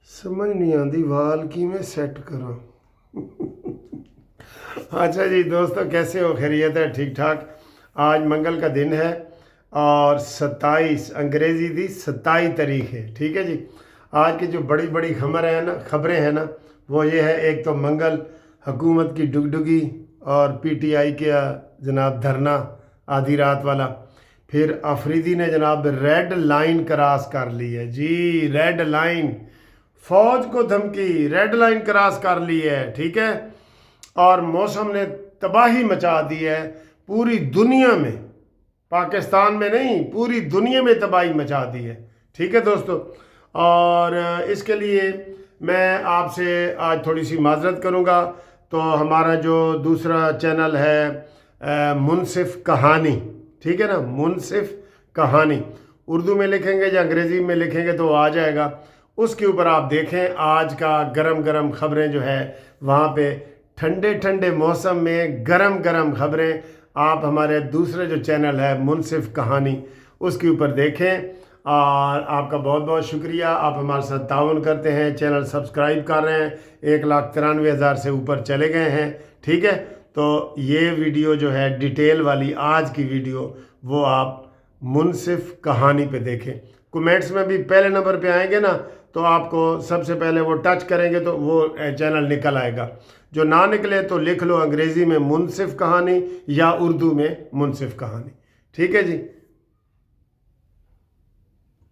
समझ नहीं आती वाल की मैं सेट करा। अच्छा जी दोस्तों, कैसे हो? खैरियत है? ठीक ठाक। आज मंगल का दिन है और 27 अंग्रेज़ी थी 27 तारीख है। ठीक है जी। आज की जो बड़ी बड़ी खबरें हैं ना वो ये है। एक तो मंगल हुकूमत की डुगडुगी और पीटीआई के जनाब धरना आधी रात वाला। फिर अफरीदी ने जनाब रेड लाइन क्रॉस कर ली है जी। रेड लाइन, फौज को धमकी, रेड लाइन क्रॉस कर ली है। ठीक है। और मौसम ने तबाही मचा दी है पूरी दुनिया में, पाकिस्तान में नहीं पूरी दुनिया में तबाही मचा दी है। ठीक है दोस्तों। और इसके लिए मैं आपसे आज थोड़ी सी माजरत करूँगा। तो हमारा जो दूसरा चैनल है मुनसिफ कहानी, ठीक है ना, मुनसिफ कहानी, उर्दू में लिखेंगे या अंग्रेज़ी में लिखेंगे तो आ जाएगा। उसके ऊपर आप देखें आज का गरम गरम खबरें जो है वहाँ पे ठंडे ठंडे मौसम में गरम गरम खबरें आप हमारे दूसरे जो चैनल है मुनसिफ कहानी उसके ऊपर देखें। और आपका बहुत बहुत शुक्रिया, आप हमारे साथ ताउन करते हैं, चैनल सब्सक्राइब कर रहे हैं, 1,93,000 से ऊपर चले गए हैं। ठीक है। तो ये वीडियो जो है डिटेल वाली आज की वीडियो वो आप मुनसिफ कहानी पे देखें। कमेंट्स में भी पहले नंबर पे आएंगे ना तो आपको सबसे पहले वो टच करेंगे तो वो चैनल निकल आएगा। जो ना निकले तो लिख लो अंग्रेज़ी में मुनसिफ कहानी या उर्दू में मुनसिफ कहानी। ठीक है जी।